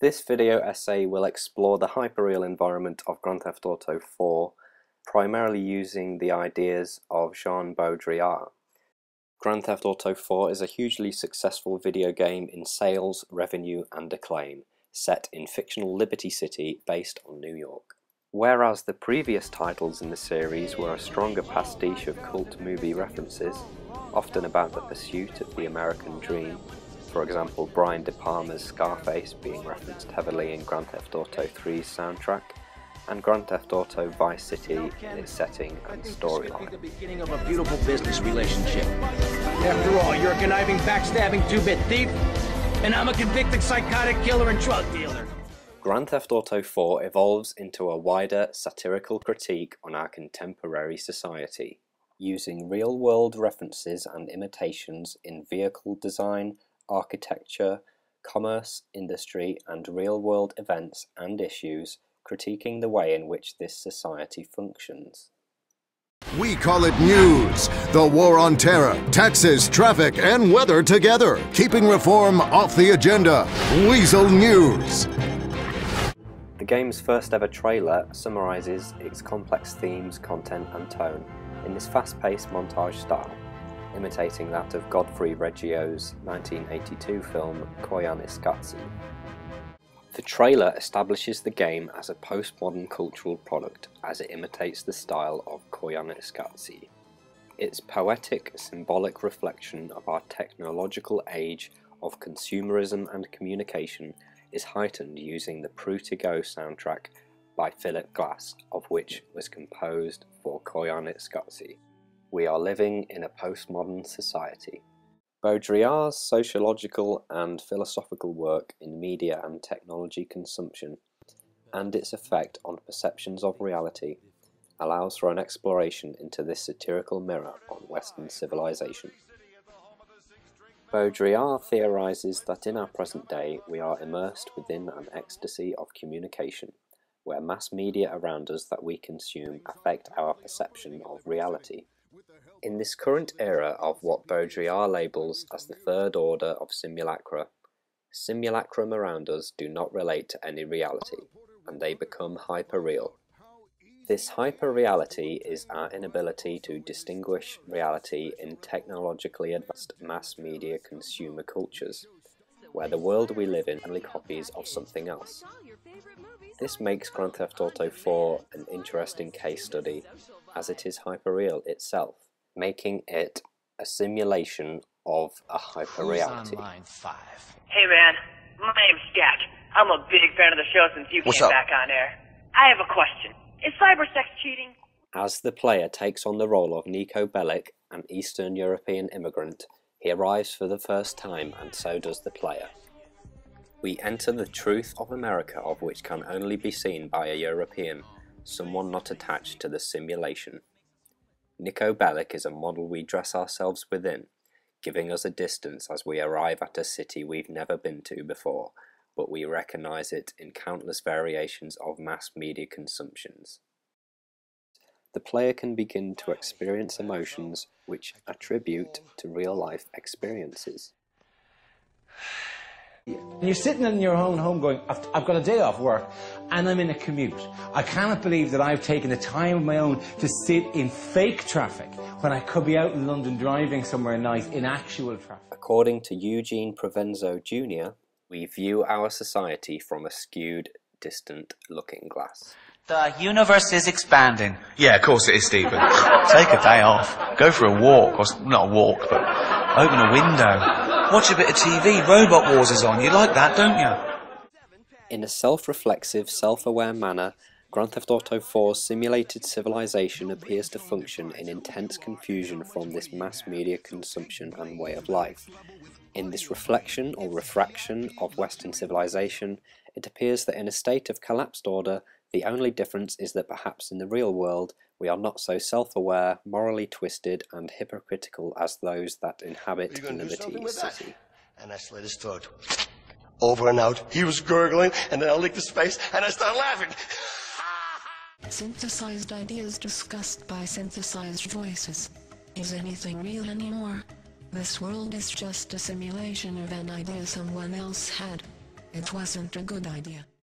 This video essay will explore the hyperreal environment of Grand Theft Auto 4, primarily using the ideas of Jean Baudrillard. Grand Theft Auto 4 is a hugely successful video game in sales, revenue and acclaim, set in fictional Liberty City based on New York. Whereas the previous titles in the series were a stronger pastiche of cult movie references, often about the pursuit of the American dream, for example Brian De Palma's Scarface being referenced heavily in Grand Theft Auto 3's soundtrack, and Grand Theft Auto Vice City in its setting and storyline. The beginning of a beautiful business relationship. After all, you're a conniving, backstabbing two-bit thief, and I'm a convicted psychotic killer and drug dealer. Grand Theft Auto 4 evolves into a wider satirical critique on our contemporary society, using real-world references and imitations in vehicle design, architecture, commerce, industry, and real-world events and issues, critiquing the way in which this society functions. We call it news. The war on terror, taxes, traffic, and weather together. Keeping reform off the agenda. Weasel News. The game's first ever trailer summarizes its complex themes, content, and tone in this fast-paced montage style, imitating that of Godfrey Reggio's 1982 film Koyaanisqatsi. The trailer establishes the game as a postmodern cultural product as it imitates the style of Koyaanisqatsi. Its poetic, symbolic reflection of our technological age of consumerism and communication is heightened using the Prue to Go soundtrack by Philip Glass, of which was composed for Koyaanisqatsi. We are living in a postmodern society. Baudrillard's sociological and philosophical work in media and technology consumption, and its effect on perceptions of reality, allows for an exploration into this satirical mirror on Western civilization. Baudrillard theorizes that in our present day we are immersed within an ecstasy of communication, where mass media around us that we consume affect our perception of reality. In this current era of what Baudrillard labels as the third order of simulacra, simulacrum around us do not relate to any reality, and they become hyperreal. This hyperreality is our inability to distinguish reality in technologically advanced mass media consumer cultures, where the world we live in is only copies of something else. This makes Grand Theft Auto 4 an interesting case study, as it is hyperreal itself, making it a simulation of a hyperreality. Hey man, my name's Jack. I'm a big fan of the show since you came back on air. I have a question. Is cybersex cheating? As the player takes on the role of Niko Bellic, an Eastern European immigrant, he arrives for the first time and so does the player. We enter the truth of America, of which can only be seen by a European, someone not attached to the simulation. Niko Bellic is a model we dress ourselves within, giving us a distance as we arrive at a city we've never been to before, but we recognize it in countless variations of mass media consumptions. The player can begin to experience emotions which attribute to real-life experiences. You're sitting in your own home going, I've got a day off work and I'm in a commute. I cannot believe that I've taken the time of my own to sit in fake traffic when I could be out in London driving somewhere nice in actual traffic. According to Eugene Provenzo Jr., we view our society from a skewed, distant looking glass. The universe is expanding. Yeah, of course it is, Stephen. Take a day off. Go for a walk, or not a walk, but open a window. Watch a bit of TV. Robot Wars is on. You like that, don't you? In a self-reflexive, self-aware manner, Grand Theft Auto 4's simulated civilization appears to function in intense confusion from this mass media consumption and way of life. In this reflection or refraction of Western civilization, it appears that in a state of collapsed order, the only difference is that perhaps in the real world we are not so self-aware, morally twisted and hypocritical as those that inhabit Liberty City. And I slit his throat. Over and out. He was gurgling, and then I licked his face, and I started laughing. Synthesized ideas discussed by synthesized voices. Is anything real anymore? This world is just a simulation of an idea someone else had. It wasn't a good idea.